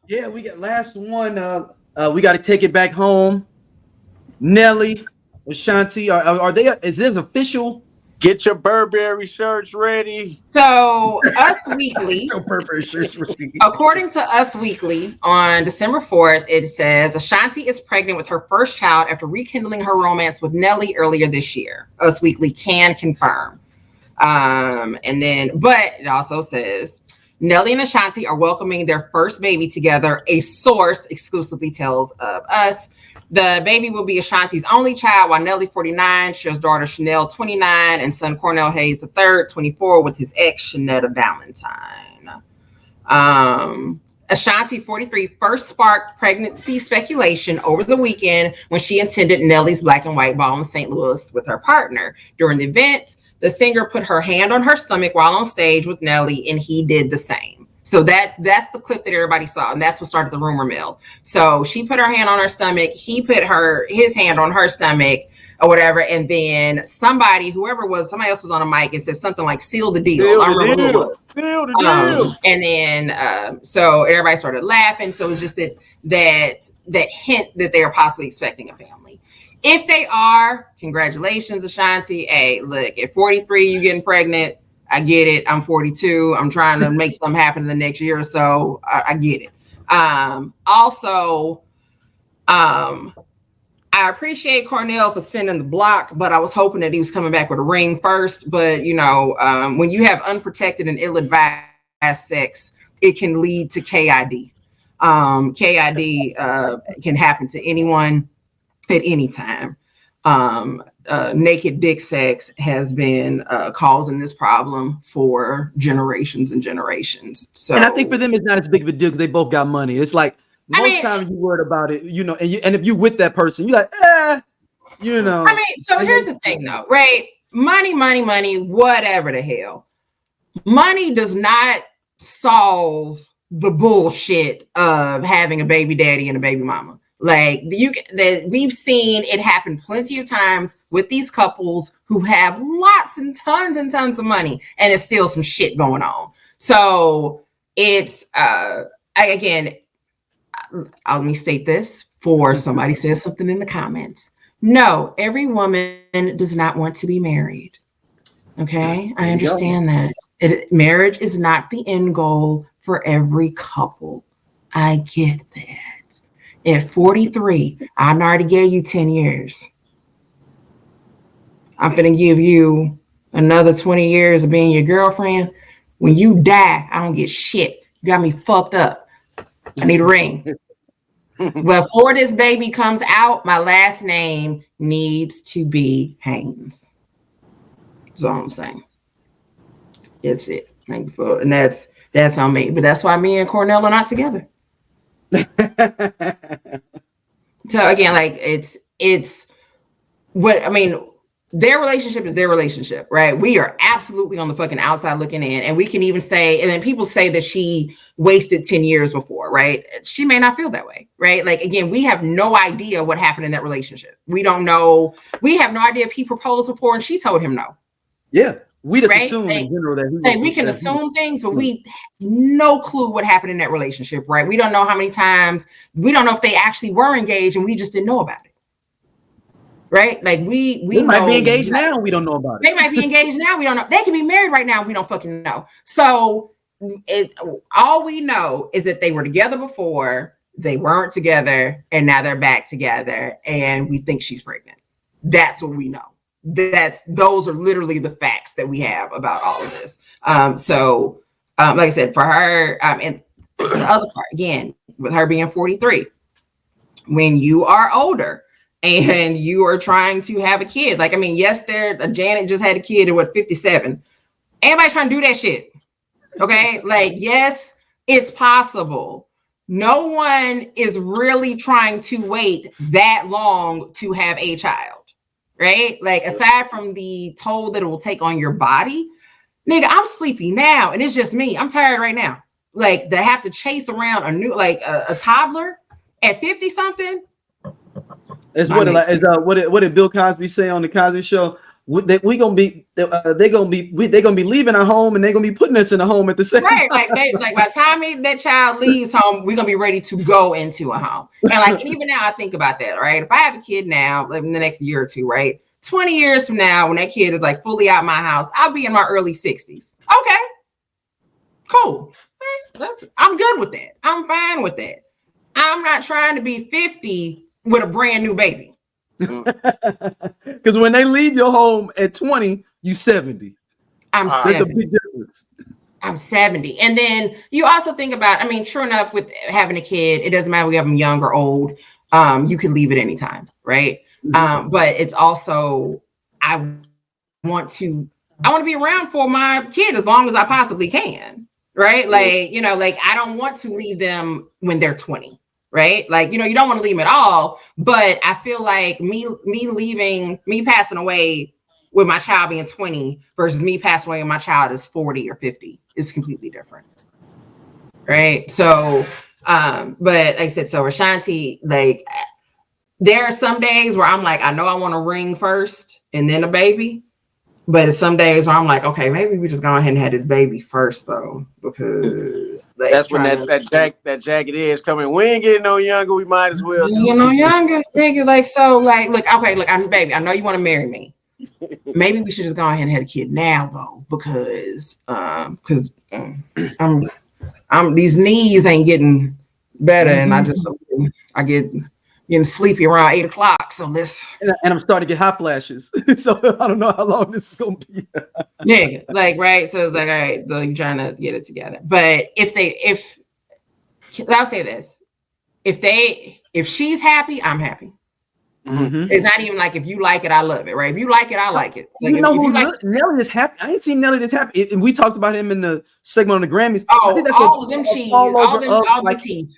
Yeah, we got last one. We got to take it back home. Nelly, Ashanti, are they? Is this official? Get your Burberry shirts ready. So, Us Weekly, No purple shirts ready. according to Us Weekly, on December 4th, it says Ashanti is pregnant with her first child after rekindling her romance with Nelly earlier this year. Us Weekly can confirm. But it also says Nelly and Ashanti are welcoming their first baby together. A source exclusively tells of Us. The baby will be Ashanti's only child, while Nelly, 49, shares daughter Chanel, 29, and son Cornell Hayes III, 24, with his ex Shanetta Valentine. Ashanti, 43, first sparked pregnancy speculation over the weekend when she attended Nelly's Black and White Ball in St. Louis with her partner. During the event, the singer put her hand on her stomach while on stage with Nelly, and he did the same. So that's the clip that everybody saw, and that's what started the rumor mill. So she put her hand on her stomach, he put his hand on her stomach, or whatever, and then somebody else was on a mic and said something like "seal the deal." I don't remember who it was. Seal the deal. And then so everybody started laughing. So it's just that hint that they are possibly expecting a family. If they are, congratulations, Ashanti. Hey, look, at 43, you getting pregnant. I get it. I'm 42. I'm trying to make something happen in the next year or so. I get it. Also, I appreciate Cornell for spinning the block, but I was hoping that he was coming back with a ring first. But, when you have unprotected and ill-advised sex, it can lead to KID. KID can happen to anyone at any time. Naked dick sex has been causing this problem for generations and generations. So, and I think for them it's not as big of a deal because they both got money. It's like most times you worried about it, and if you with that person, you're like, so here's the thing though, right? Money, whatever the hell. Money does not solve the bullshit of having a baby daddy and a baby mama. Like we've seen it happen plenty of times with these couples who have lots and tons of money, and it's still some shit going on. So it's let me state this for somebody says something in the comments. No, every woman does not want to be married. Okay, I understand that. Marriage is not the end goal for every couple. I get that. At 43, I already gave you 10 years. I'm going to give you another 20 years of being your girlfriend. When you die, I don't get shit. You got me fucked up. I need a ring. Before this baby comes out, my last name needs to be Haynes. That's all I'm saying. That's it. Thank you for, and that's on me. But that's why me and Cornell are not together. So again, like it's what I mean, their relationship is their relationship, right? We are absolutely on the fucking outside looking in, and we can even say, and then people say that she wasted 10 years before, right? She may not feel that way, right? Like again, we have no idea what happened in that relationship. We don't know. We have no idea if he proposed before and she told him no. Yeah. We just assume in general that we can assume things, but we have no clue what happened in that relationship, right? We don't know how many times, we don't know if they actually were engaged and we just didn't know about it. Right? Like we might be engaged now, we don't know about it. They might be engaged now, we don't know. They can be married right now, we don't fucking know. So all we know is that they were together before, they weren't together, and now they're back together, and we think she's pregnant. That's what we know. Those are literally the facts that we have about all of this. So like I said, for her, and it's the other part again, with her being 43, when you are older and you are trying to have a kid, like, I mean, yes, Janet just had a kid at 57. Everybody's trying to do that shit. Okay. Like, yes, it's possible. No one is really trying to wait that long to have a child. Right? Like, aside from the toll that it will take on your body, nigga, I'm sleepy now and it's just me. I'm tired right now. Like, to have to chase around a toddler at 50 something. It's what did Bill Cosby say on the Cosby Show? They're gonna be leaving our home, and they're gonna be putting us in a home at the same time. Like by the time that child leaves home, we're gonna be ready to go into a home. And even now, I think about that. Right, if I have a kid now, in the next year or two, right, 20 years from now, when that kid is like fully out my house, I'll be in my early 60s. Okay, cool. I'm good with that. I'm fine with that. I'm not trying to be 50 with a brand new baby. Because when they leave your home at 20, you 70. I'm 70. There's a big difference. I'm 70. And then you also think about, true enough, with having a kid, it doesn't matter if we have them young or old. You can leave at any time, right? Mm-hmm. But it's also, I want to be around for my kid as long as I possibly can, right? I don't want to leave them when they're 20. Right. You don't want to leave them at all. But I feel like me passing away with my child being 20 versus me passing away when my child is 40 or 50 is completely different. Right. So, but like I said, so Ashanti, there are some days where I'm like, I know I want a ring first and then a baby. But it's some days where I'm like, okay, maybe we just go ahead and have this baby first, though, because that's when that jagged edge coming. We ain't getting no younger. We might as well. You know, younger. Thinking look, I'm baby. I know you want to marry me. Maybe we should just go ahead and have a kid now, though, because I'm these knees ain't getting better, and I get getting sleepy around 8 o'clock. So and I'm starting to get hot flashes. So I don't know how long this is gonna be. Yeah, right. So it's like, all right, so you're trying to get it together. But if I'll say this, if she's happy, I'm happy. Mm-hmm. It's not even like if you like it, I love it, right? If you like it, I like it. Nelly is happy. I ain't seen Nelly that's happy. And we talked about him in the segment on the Grammys. Oh, I think that's all of them cheese, all the teeth.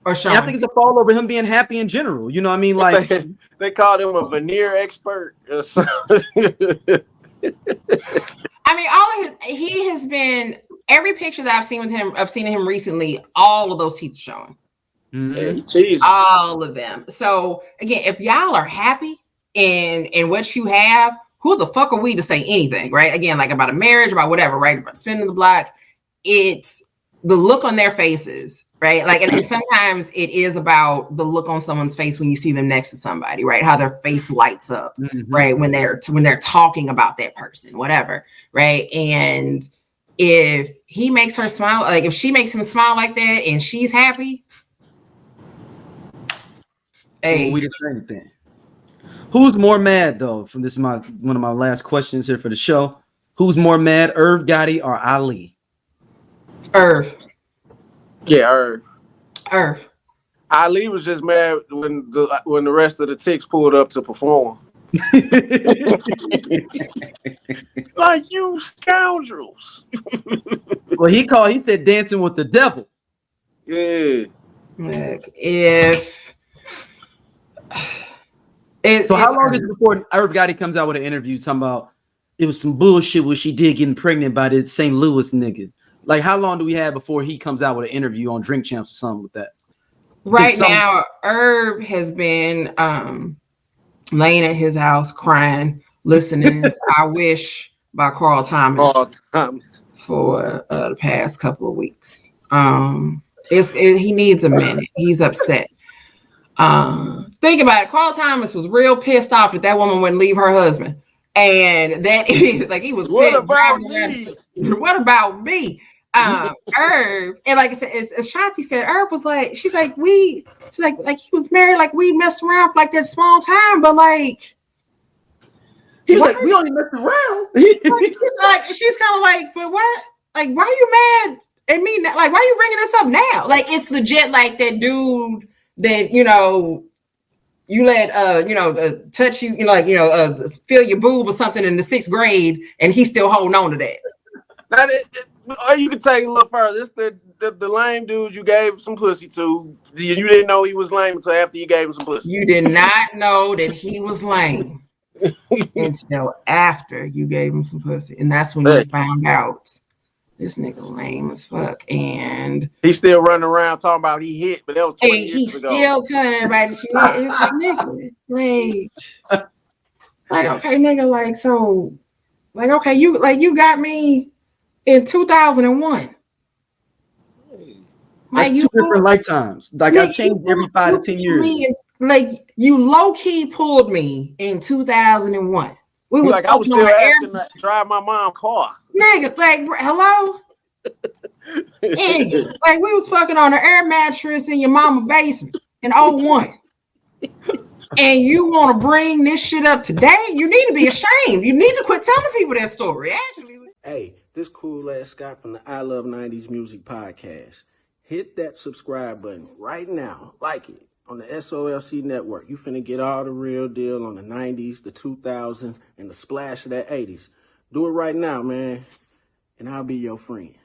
Or I think it's a fall over him being happy in general. You know what I mean? Like they called him a veneer expert. He has been every picture that I've seen him recently, all of those teeth showing. Mm-hmm. All of them. So again, if y'all are happy in what you have, who the fuck are we to say anything, right? Again, like about a marriage, about whatever, right? About spinning the block. It's the look on their faces, right? And sometimes it is about the look on someone's face when you see them next to somebody, right? How their face lights up, right? When they're talking about that person, whatever, right? And if he makes her smile, if she makes him smile like that and she's happy, hey, we didn't say anything. Who's more mad though? From this is one of my last questions here for the show. Who's more mad, Irv Gotti or Ali? Irv. Yeah, Irv. Ali was just mad when the rest of the ticks pulled up to perform. Like, you scoundrels. Well, he said dancing with the devil. Yeah. So how long is it before Irv Gotti comes out with an interview talking about it was some bullshit what she did getting pregnant by this St. Louis nigga? Like, how long do we have before he comes out with an interview on Drink Champs or something with that? Right now, Irv has been laying at his house crying, listening to I Wish by Carl Thomas for the past couple of weeks. He needs a minute. He's upset. Think about it. Carl Thomas was real pissed off that woman wouldn't leave her husband. And that is like he was what about me? What about me? Irv, and like I said, as Ashanti said, Irv was like, she's like he was married, like we messed around for like that small time, but like he was like, we only messed around. She's kind of like, but what? Like, why are you mad at me? Like, why are you bringing this up now? Like, it's legit like that dude that you let touch you, feel your boob or something in the 6th grade, and he's still holding on to that. Or you can take it a little further. It's the lame dude you gave some pussy to. You didn't know he was lame until after you gave him some pussy. You did not know that he was lame until after you gave him some pussy, and that's when you found out this nigga lame as fuck. And he's still running around talking about he hit, but that was 20 years ago. He's still telling everybody that you hit. It's like, nigga, like, Like, okay, nigga, like, so, like, okay, you got me in 2001. That's Like, two different lifetimes. Like I changed every 5 to 10 years. Like you low key pulled me in 2001. We was like I was fucking on still an air. asking to drive my mom's car. Nigga, like, hello? Nigga, like we was fucking on an air mattress in your mama basement in 01. And you want to bring this shit up today? You need to be ashamed. You need to quit telling people that story. Actually, hey, this cool ass Scott from the I Love 90s Music Podcast. Hit that subscribe button right now. Like it on the SOLC Network. You finna get all the real deal on the 90s, the 2000s, and the splash of that 80s. Do it right now, man, and I'll be your friend.